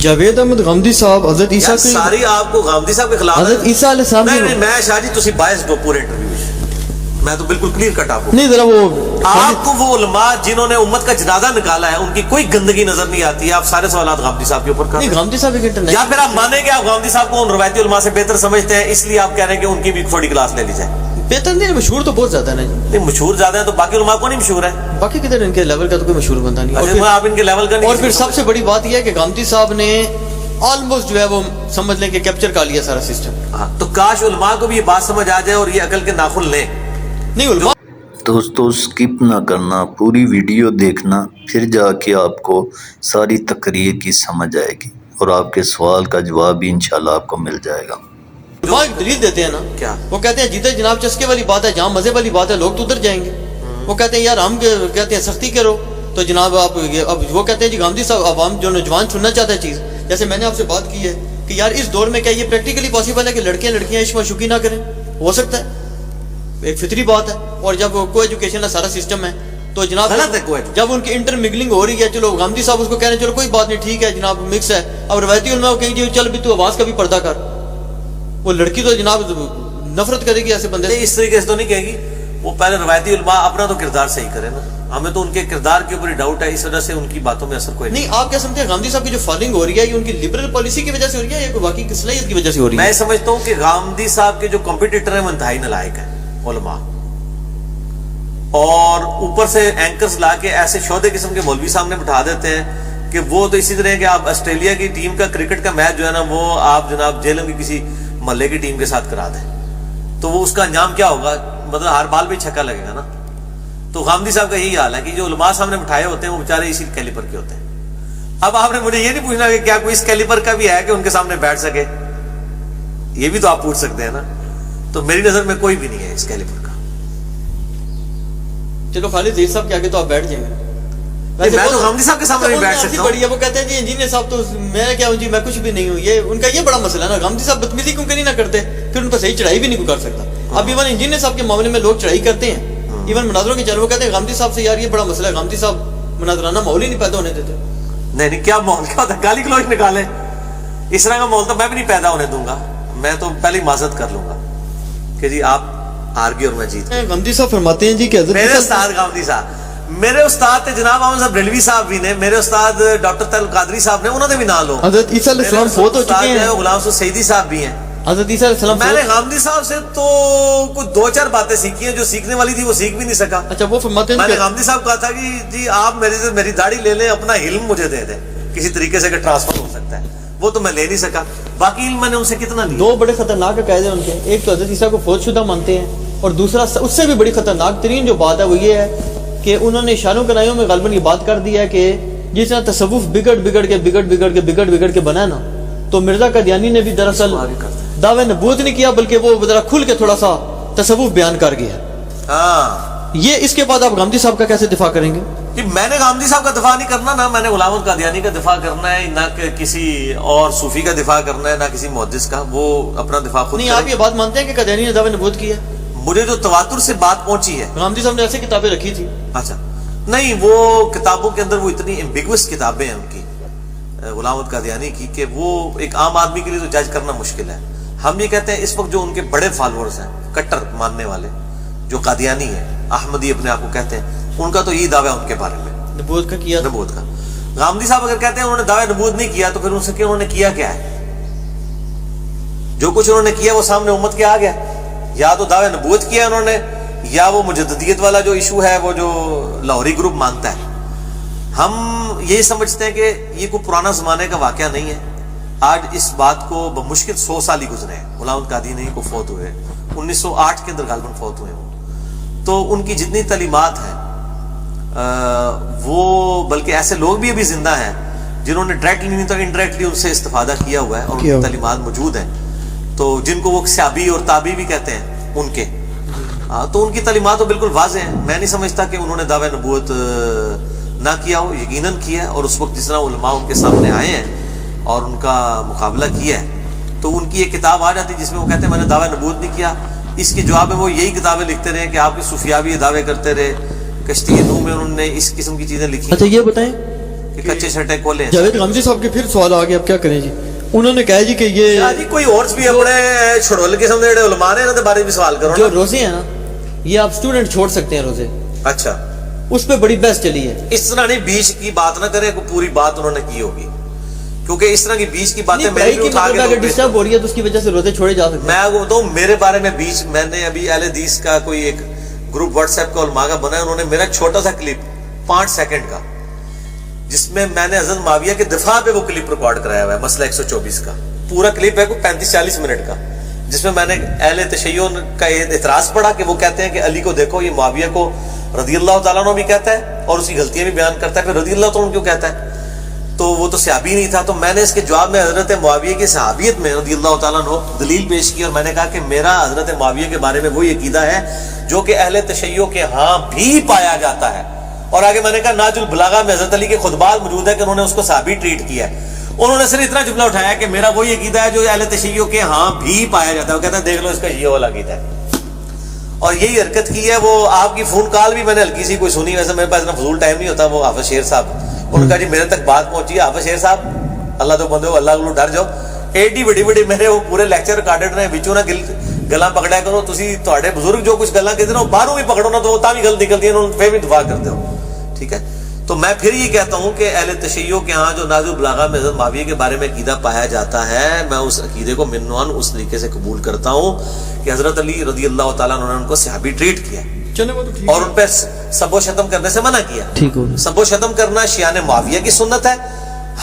جاوید احمد غامدی صاحب حضرت عیسیٰ کے ساری آپ کو غامدی صاحب کے خلاف حضرت عیسیٰ علیہ السلام نہیں میں شاہ جی تسی باعث دو پورے انٹرویو میں تو بالکل کلیئر کٹ آپ کو نہیں ذرا وہ آپ کو وہ علماء جنہوں نے امت کا جنازہ نکالا ہے ان کی کوئی گندگی نظر نہیں آتی ہے. آپ سارے سوالات غامدی صاحب کے اوپر کر نہیں غامدی صاحب ایک یا انٹرنیشنل پھر آپ مانیں کہ آپ غامدی صاحب کو ان روایتی علماء سے بہتر سمجھتے ہیں اس لیے آپ کہہ رہے ہیں کہ ان کی بھی تھوڑی کلاس لے لی جائے. بہتر نہیں مشہور تو بہت زیادہ ہے نا جی. نہیں مشہور زیادہ ہے تو باقی علماء کو نہیں مشہور ہے. باقی کدھر ان کے لیول کا تو کوئی مشہور بندہ نہیں. اچھا آپ ان کے لیول کا نہیں. اور پھر سب سے بڑی بات یہ ہے کہ غامدی صاحب نے آلموسٹ جو ہے وہ سمجھ لیں کہ کیپچر کر لیا سارا سسٹم. تو کاش علماء کو بھی یہ بات سمجھ آ جائے اور یہ عقل کے ناخن لیں. نہیں علماء دوستو سکپ نہ کرنا، پوری ویڈیو دیکھنا، پھر جا کے آپ کو ساری تقریر کی سمجھ آئے گی اور آپ کے سوال کا جواب بھی انشاءاللہ آپ کو مل جائے گا. علماء ایک دلیل دیتے ہیں نا کیا وہ کہتے ہیں جدھر جناب چسکے والی بات ہے جہاں مزے والی بات ہے لوگ تو ادھر جائیں گے. وہ کہتے ہیں یار ہم کہتے ہیں سختی کرو تو جناب آپ اب وہ کہتے ہیں جی غامدی صاحب عوام جو نوجوان سننا چاہتا ہے چیز جیسے میں نے آپ سے بات کی ہے کہ یار اس دور میں کیا یہ پریکٹیکلی پاسبل ہے کہ لڑکیاں عشق و شوقی نہ کریں؟ ہو سکتا ہے، ایک فطری بات ہے. اور جب کو ایجوکیشن کا سارا سسٹم ہے تو جناب جب ان کی انٹر مگلنگ ہو رہی ہے چلو غامدی صاحب اس کو کہہ رہے ہیں چلو کوئی بات نہیں ٹھیک ہے جناب مکس ہے. اب روایتی علماء کو کہیں جی چل بھی تو آواز کا بھی پردہ کر. وہ لڑکی تو جناب نفرت کرے گی ایسے بندے سے. اس طریقے سے تو نہیں کہے گی. وہ پہلے روایتی علماء اپنا تو کردار صحیح کرے نا. ہمیں تو ان کے کردار کے اوپر ڈاؤٹ ہے، اس وجہ سے ان کی باتوں میں اثر کوئی نہیں. آپ کیا سمجھتے ہیں غامدی صاحب کی جو فالنگ ہو رہی ہے یہ ان کی لبرل پالیسی کی وجہ سے ہو رہی ہے یا کوئی واقعی صلاحیت کی وجہ سے ہو رہی ہے؟ میں سمجھتا ہوں کہ غامدی صاحب کے جو کمپٹیٹر ہیں وہ انتہائی نالائق ہیں علماء، اور اوپر سے اینکرز لا کے ایسے شودے قسم کے مولوی سامنے بٹھا دیتے ہیں کہ وہ تو اسی طرح کہ آپ آسٹریلیا کی ٹیم کا کرکٹ کا میچ جو ہے نا وہ آپ جناب جیلم کی کسی محلے کی ٹیم کے ساتھ کرا دیں تو وہ اس کا انجام کیا ہوگا؟ مطلب ہر بال بھی چھکا لگے گا نا. تو غامدی صاحب کا یہی حال ہے کہ جو علماء سامنے بٹھائے ہوتے ہیں وہ بیچارے اسی کیلیبر کے ہوتے ہیں. اب آپ نے مجھے یہ نہیں پوچھنا کہ کیا کوئی اس کیلیبر کا بھی ہے کہ ان کے سامنے بیٹھ سکے، یہ بھی تو آپ پوچھ سکتے ہیں نا. تو میری نظر میں کوئی بھی نہیں ہے اس کیلیبر کا. چلو خالد زید صاحب کے آگے تو آپ بیٹھ جائیں گے. میں تو غامدی صاحب کے سامنے بھی بیٹھ سکتا ہوں. وہ کہتے ہیں جی انجینئر صاحب تو میں کیا ہوں جی میں کچھ بھی نہیں ہوں. یہ ان کا یہ بڑا مسئلہ ہے نا. غامدی صاحب بدتمیزی کیوں نہیں نہ کرتے پھر ان پر صحیح چڑھائی بھی نہیں کر سکتا. اب ایون انجینئر صاحب کے معاملے میں لوگ چڑھائی کرتے ہیں ایون مناظروں کے چل وہ کہتے ہیں غامدی صاحب سے یار یہ بڑا مسئلہ ہے غامدی صاحب مناظرانہ ماحول ہی نہیں پیدا ہونے دیتے. نہیں کیا ماحول کیا ہوتا ہے؟ گالی گلوچ نکالے اس طرح کا ماحول تو میں بھی نہیں پیدا ہونے دوں گا. میں تو پہلے ہی معذرت کر لوں گا کہ جی آپ ہار گئے اور میں جیت گیا. غامدی صاحب فرماتے ہیں جی کہ میرے استاد غامدی صاحب میرے استاد تھے جناب احمد صاحب ریلوی صاحب بھی نے، میرے استاد ڈاکٹر طارق قادری صاحب نے، انہوں نے بھی نام لو. حضرت عیسیٰ علیہ السلام فوت ہو چکے ہیں. غلام حسین سیدی صاحب بھی ہیں. حضرت عیسیٰ علیہ السلام میں نے غامدی صاحب سے تو کچھ دو چار باتیں سیکھی ہیں جو سیکھنے والی تھی وہ سیکھ بھی نہیں سکا. اچھا وہ فرماتے ہیں میں نے غامدی صاحب کہا تھا کہ جی آپ میری سے میری داڑھی لے لیں، اپنا علم مجھے دے دیں کسی طریقے سے کہ ٹرانسفر ہو سکتا ہے. وہ تو میں لے نہیں سکا. باقی علم میں نے ان سے کتنا لیا. دو بڑے خطرناک عقائد ہیں ان کے. ایک تو حضرت عیسیٰ کو فوت شدہ مانتے ہیں اور دوسرا اس سے بھی بڑی خطرناک ترین جو بات ہے وہ یہ ہے کہ انہوں نے شانوں کنائیوں میں غالباً یہ بات کر دی ہے کہ جس طرح تصوف بگڑ کے بنا نا تو مرزا قادیانی نے بھی دراصل دعوے نبوت نہیں کیا بلکہ وہ ذرا کھل کے تھوڑا سا تصوف بیان کر گیا. یہ اس کے بعد آپ غامدی صاحب کا کیسے دفاع کریں گے؟ کہ میں نے غامدی صاحب کا دفاع نہیں کرنا، نہ میں نے غلام قادیانی کا دفاع کرنا ہے، نہ کسی اور صوفی کا دفاع کرنا ہے، نہ کسی محدث کا. وہ اپنا دفاع خود نہیں. آپ یہ بات مانتے ہیں کہ قادیانی نے دعوے نبوت کی ہے؟ مجھے جو تواتر سے بات پہنچی ہے غامدی صاحب نے ایسی کتابیں رکھی تھی. اچھا نہیں، وہ کتابوں کے اندر وہ اتنی ایمبیگوس کتابیں ہیں ان کی غلام قادیانی کی کہ وہ ایک عام آدمی کے لیے تو جج کرنا مشکل ہے. ہم یہ کہتے ہیں اس وقت جو ان کے بڑے فالوورز ہیں کٹر ماننے والے جو قادیانی ہیں، احمدی اپنے آپ کو کہتے ہیں، ان کا تو یہی دعویٰ ہے ان کے بارے میں نبوت کا کیا. نبوت کا. غامدی صاحب اگر کہتے ہیں انہوں نے دعویٰ نبوت نہیں کیا تو پھر ان سے کہ انہوں نے کیا کیا ہے؟ جو کچھ انہوں نے کیا وہ سامنے امت کے آ گیا. یا تو دعویٰ نبوت کیا انہوں نے یا وہ مجددیت والا جو ایشو ہے وہ جو لاہوری گروپ مانتا ہے. ہم یہی سمجھتے ہیں کہ یہ کوئی پرانا زمانے کا واقعہ نہیں ہے. آج اس بات کو بمشکل 100 سال ہی گزرے ہیں. غلام قادیانی کو فوت ہوئے 1908 کے اندر غالباً فوت ہوئے وہ. تو ان کی جتنی تعلیمات ہیں وہ بلکہ ایسے لوگ بھی ابھی زندہ ہیں جنہوں نے ڈائریکٹلی نہیں تو انڈائریکٹلی ان سے استفادہ کیا ہوا ہے اور ان کی تعلیمات موجود ہیں. تو جن کو وہ صحابی اور تابعی بھی کہتے ہیں ان کے، تو ان کی تعلیمات تو بالکل واضح ہیں. میں نہیں سمجھتا کہ انہوں نے دعوی نبوت نہ کیا ہو، یقیناً کیا ہے. اور اس وقت جس طرح علماء ان کے سامنے آئے ہیں اور ان کا مقابلہ کیا ہے تو ان کی ایک کتاب آ جاتی جس میں وہ کہتے ہیں میں نے دعوی نبوت نہیں کیا. اس کے جواب میں وہ یہی کتابیں لکھتے رہے کہ آپ کے صوفیاء بھی یہ دعوے کرتے رہے. کشتی نوح میں انہوں نے اس قسم کی چیزیں لکھی. اچھا یہ بتائیں کہ کچے چھٹے کھولے. جاوید غامدی صاحب کے پھر سوال آ گیا, اب کیا کریں جی. انہوں نے کہا جی کہ یہ جی کوئی اور بھی اپنے چھڑول قسم دے علماء نے انہاں دے بارے بھی سوال کرو جو نا. روزے ہیں نا, یہ آپ اسٹوڈنٹ چھوڑ سکتے ہیں روزے, اچھا اس پہ بڑی بحث چلی ہے. اس طرح نہیں بیچ کی بات نہ کریں, کوئی پوری بات انہوں نے کی ہوگی, کیونکہ اس طرح کی بیچ کی باتیں میں بھی اٹھا کے اگر ڈسٹرب ہو رہی ہے تو اس کی وجہ سے روزے چھوڑے جا سکتے ہیں. میں آپ کو بتاؤں میرے بارے میں بیچ میں نے ابھی اہل حدیث کا کوئی ایک گروپ واٹس ایپ کا علماء کا بنا ہے, انہوں نے میرا چھوٹا سا کلپ 5 سیکنڈ کا جس میں میں نے حضرت معاویہ کے دفاع پہ وہ کلپ ریکارڈ کرایا ہوا ہے, مسئلہ 124 کا پورا کلپ ہے, کوئی 35-40 منٹ کا, جس میں میں نے اہل تشیع کا اعتراض پڑھا کہ وہ کہتے ہیں کہ علی کو دیکھو یہ معاویہ کو رضی اللہ تعالیٰ عنہ بھی کہتا ہے اور اس کی غلطیاں بھی بیان کرتا ہے, پھر رضی اللہ تعالیٰ عنہ کیوں کہتا ہے, تو وہ تو صحابی نہیں تھا. تو میں نے اس کے جواب میں حضرت معاویہ کی صحابیت میں رضی اللہ تعالیٰ عنہ دلیل پیش کی, اور میں نے کہا کہ میرا حضرت معاویہ کے بارے میں وہی عقیدہ ہے جو کہ اہل تشیع کے ہاں بھی پایا جاتا ہے. اور آگے میں نے کہا ناج البلاغہ میں حضرت علی کے خطبات موجود ہے کہ انہوں نے اس کو صحابی ٹریٹ کیا ہے. انہوں نے صرف اتنا جملہ اٹھایا کہ میرا وہی عقیدہ ہے جو اہل تشیع کے ہاں بھی پایا جاتا ہے. وہ کہتا ہے دیکھ لو اس کا یہ والا عقیدہ ہے, اور یہی حرکت کی ہے. وہ آپ کی فون کال بھی میں نے ہلکی سی کوئی سنی, ویسے میرے پاس اتنا فضول ٹائم نہیں ہوتا. وہ حافظ شیر صاحب, ان کا جی میرے تک بات پہنچی ہے, حافظ شیر صاحب اللہ تو بندے ہو, اللہ کو ڈر جاؤ, ایڈی بڑی بڑی میرے وہ پورے لیکچر ریکارڈڈ نے, بچوں نہ گلاں پکڑیا کرو تسی, تواڈے بزرگ جو کچھ گلاں کہتے ہیں وہ باہروں بھی پکڑو نا تو وہ تاں بھی گل نکلتی ہے, انہوں نے پھر بھی دفاع کرتے ہو. ٹھیک ہے, تو میں پھر یہ کہتا ہوں کہ اہل تشیع کے ہاں جو نازل البلاغہ میں حضرت معاویہ کے بارے میں عقیدہ پایا جاتا ہے, میں اس عقیدے کو منوان اس طریقے سے قبول کرتا ہوں کہ حضرت علی رضی اللہ تعالیٰ عنہ نے ان کو صحابی ٹریٹ کیا اور ان پہ سب و شتم کرنے سے منع کیا. سب و شتم کرنا شیعان معاویہ کی سنت ہے.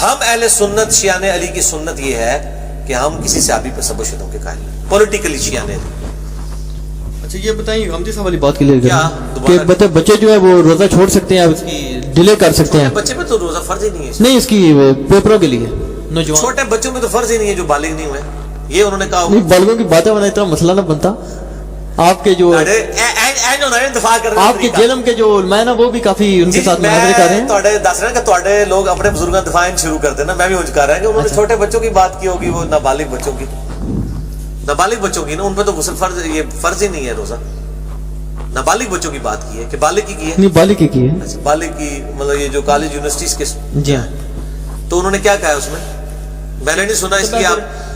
ہم اہل سنت شیعان علی کی سنت یہ ہے کہ ہم کسی صحابی پہ سب و شتم کے قائل ہیں, پولیٹیکلی شیعان علی. اچھا یہ بتائیں غامدی صاحب والی بات کلیئر کریں کہ بچے جو ہے وہ روزہ چھوڑ سکتے ہیں, اس کی ڈیلے کر سکتے ہیں. بچے پہ تو روزہ فرض ہی نہیں ہے, نہیں اس کی پیپروں کے لیے نوجوان چھوٹے بچوں میں تو فرض ہی نہیں ہے جو بالغ نہیں ہوئے. یہ انہوں نے کہا بالغوں کی باتیں بنا اتنا مسئلہ نہ بنتا. آپ کے جو دفاع کر آپ کے جیلم کے جو علماء نا وہ بھی کافی ان کے ساتھ محاورے کر رہے ہیں. تواڈے دس رہے ہیں کہ تواڈے لوگ اپنے بزرگاں دفاع شروع کرتے ہیں نا, میں بھی انج کر رہا ہوں کہ انہوں نے چھوٹے بچوں کی بات کی ہوگی, وہ نابالغ بچوں کی, نابالغ بچوں کی نا, ان پہ تو غسل فرض, یہ فرض ہی نہیں ہے روزہ. نابالغ بچوں کی بات کی ہے کہ بالغ کی ہے, نہیں بالغ کی ہے. اچھا بالغ کی مطلب یہ جو کالج یونیورسٹیز کے جی ہاں, تو انہوں نے کیا کہا ہے اس میں نے نہیں سنا, اس لیے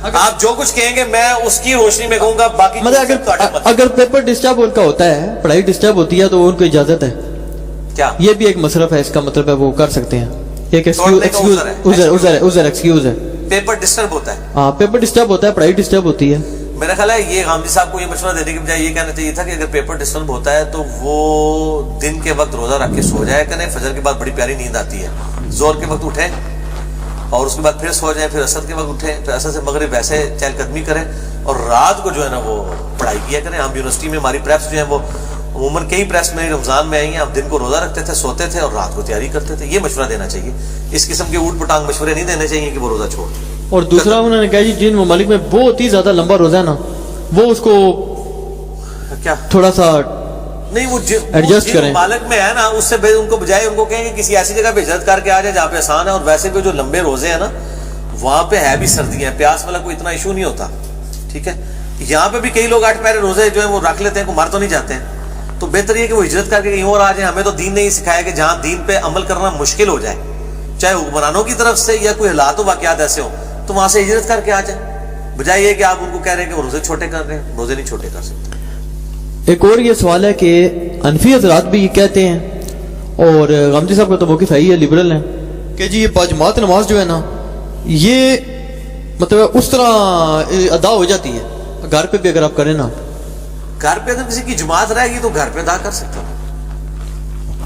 آپ جو کچھ کہیں گے میں اس کی روشنی میں کہوں گا. باقی مطلب اگر پیپر ڈسٹرب ان کا ہوتا ہے, پڑھائی ڈسٹرب ہوتی ہے تو ان کو اجازت ہے کیا, یہ بھی ایک مصرف ہے, اس کا مطلب ہے وہ کر سکتے ہیں. ایک ایکسکیوز ہے. پیپر ڈسٹرب ہوتا ہے, ہاں پیپر ڈسٹرب ہوتا ہے, پڑھائی ڈسٹرب ہوتی ہے. میرا خیال ہے یہ غامدی صاحب کو یہ مشورہ دینے کے بجائے یہ کہنا چاہیے تھا کہ اگر پیپر ڈسٹرب ہوتا ہے تو وہ دن کے وقت روزہ رکھ کے سو جائے کریں, فجر کے بعد بڑی پیاری نیند آتی ہے, زور کے وقت اٹھیں اور اس کے بعد پھر سو جائیں, پھر عصر کے وقت اٹھیں, پھر عصر سے مغرب ویسے چہل قدمی کریں, اور رات کو جو ہے نا وہ پڑھائی کیا کریں. ہم یونیورسٹی میں ہماری پریپس جو ہیں وہ عموماً کئی پریس میں رمضان میں آئی ہیں, ہم دن کو روزہ رکھتے تھے, سوتے تھے اور رات کو تیاری کرتے تھے. یہ مشورہ دینا چاہیے, اس قسم کے اوٹ پٹانگ مشورے نہیں دینے چاہیے کہ وہ روزہ چھوڑ. اور دوسرا انہوں نے کہا جی جن ممالک میں بہت ہی زیادہ لمبا روزہ ہے نا, وہ اس کو کیا تھوڑا سا نہیں وہ ایڈجسٹ کریں. مالک میں ہے نا, اس سے ان کو بجائے ان کو کہیں کہ کسی ایسی جگہ پہ ہجرت کر کے آ جائے جہاں پہ آسان ہے. اور ویسے بھی جو لمبے روزے ہیں نا وہاں پہ ہے بھی سردیاں, پیاس والا کوئی اتنا ایشو نہیں ہوتا. ٹھیک ہے, یہاں پہ بھی کئی لوگ 8 پہرے روزے جو ہیں وہ رکھ لیتے ہیں, کو مر تو نہیں جاتے ہیں. تو بہتر یہ کہ وہ ہجرت کر کے کہیں اور آ جائیں. ہمیں تو دین نے یہ سکھایا کہ جہاں دین پہ عمل کرنا مشکل ہو جائے, چاہے حکمرانوں کی طرف سے یا کوئی حالات و واقعات ایسے ہوں, تو وہاں سے ہجرت کر کے آ جائیں, بجائے یہ کہ آپ ان کو کہہ رہے ہیں کہ وہ روزے چھوٹے کر رہے ہیں. روزے نہیں چھوٹے کر سکتے. ایک اور یہ سوال ہے کہ حنفی حضرات بھی یہ کہتے ہیں, اور غامدی صاحب کا تو موقف ہے ہی ہے, لبرل ہیں, کہ جی یہ باجماعت نماز جو ہے نا یہ مطلب اس طرح ادا ہو جاتی ہے, گھر پہ بھی اگر آپ کریں نا, گھر پہ اگر کسی کی جماعت رہے گی تو گھر پہ ادا کر سکتا ہوں.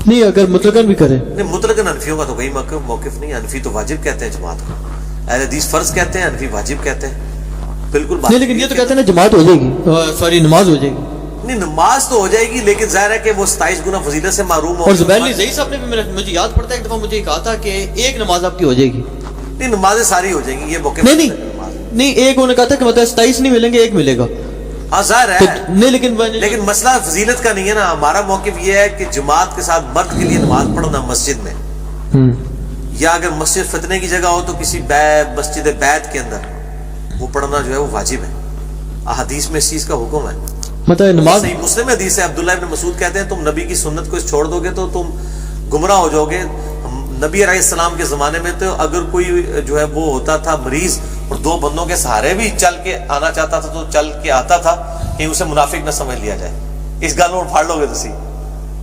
نہیں اگر مطلقاً بھی کرے, نہیں مطلقاً حنفیوں کا تو کوئی موقف نہیں. حنفی تو واجب کہتے ہیں جماعت کو, اہل حدیث فرض کہتے ہیں, حنفی واجب کہتے ہیں. بالکل نہیں, لیکن یہ تو کہتے ہیں نا جماعت ہو جائے گی, سوری نماز ہو جائے گی. نہیں نماز تو ہو جائے گی, لیکن ظاہر ہے کہ وہ 27 گنا فضیلت سے محروم ہو. اور زبیر علی زئی صاحب نے بھی مجھے یاد پڑتا ہے ایک دفعہ مجھے یہ کہا تھا کہ ایک نماز آپ کی ہو جائے گی. نہیں نمازیں ساری ہو جائیں گی, یہ موقع نہیں ایک انہوں نے کہا تھا کہ مطلب 27 نہیں ملیں گے, ایک ملے گا. ہاں ظاہر ہے, نہیں لیکن مسئلہ فضیلت کا نہیں ہے نا. ہمارا موقف یہ ہے کہ جماعت کے ساتھ مرد کے لیے نماز پڑھنا مسجد میں, یا اگر مسجد فتنے کی جگہ ہو تو کسی مسجد بیت کے اندر وہ پڑھنا جو ہے وہ واجب ہے. احادیث میں اس چیز کا حکم ہے. مطلب نماز صحیح مسلم حدیث ہے, عبداللہ ابن مسعود کہتے ہیں تم نبی کی سنت کو چھوڑ دو گے تو تم گمراہ ہو جاؤ گے. نبی علیہ السلام کے زمانے میں تو اگر کوئی جو ہے وہ ہوتا تھا مریض اور دو بندوں کے سہارے بھی چل کے آنا چاہتا تھا تو چل کے آتا تھا کہ اسے منافق نہ سمجھ لیا جائے. اس گل میں پھاڑ لو گے تسی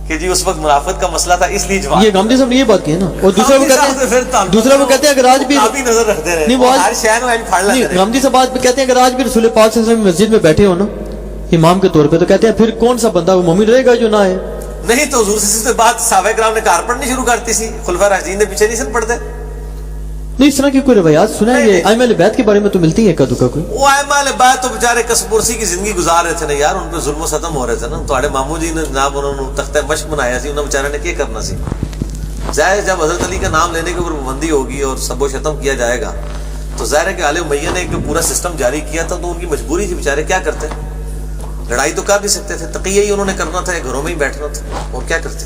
کہ جی اس وقت منافقت کا مسئلہ تھا اس لیے جوان. یہ غامدی صاحب نے یہ بات کی ہے نا. اور دوسرا وہ کہتے ہیں اگر آج بھی نظر رکھتے رہے نہیں وہ ہر شے کو پھاڑ لیتے رہے. غامدی صاحب بات کہتے ہیں اگر آج بھی رسول پاک صلی اللہ علیہ وسلم مسجد میں بیٹھے ہو نا امام کے طور پہ تو کہتے ہیں پھر کون سا بندہ وہ مومن رہے گا جو نہ ہے. نہیں تو حضور سے اس بات صحابہ کرام نے کار پڑھنی شروع کرتی تھی, خلفاء راشدین نے پیچھے نہیں سن پڑھتے. نہیں اس طرح کی کوئی روایات سنا ہے ائمہ اہل بیت کے بارے میں تو ملتی ہے کدو کا کوئی. وہ ائمہ اہل بیت تو بیچارے کسپرسی کی زندگی گزار رہے تھے نا یار, ان پہ ظلم و ستم ہو رہے تھے نا. تھوڑے ماموں جی نے جناب انہوں نے تختہ مشق بنایا سی, انہوں نے بیچارے نے کیا کرنا سی. ظاہر جب حضرت علی کا نام لینے کے اوپر پابندی ہوگی اور سب و شتم کیا جائے گا تو ظاہر ہے کہ آل امیہ نے ایک پورا سسٹم جاری کیا تھا تو ان کی مجبوری تھی, بیچارے کیا کرتے, لڑائی تو کر نہیں سکتے تھے, تقیہ ہی انہوں نے کرنا تھا, گھروں میں ہی بیٹھنا تھا, اور کیا کرتے.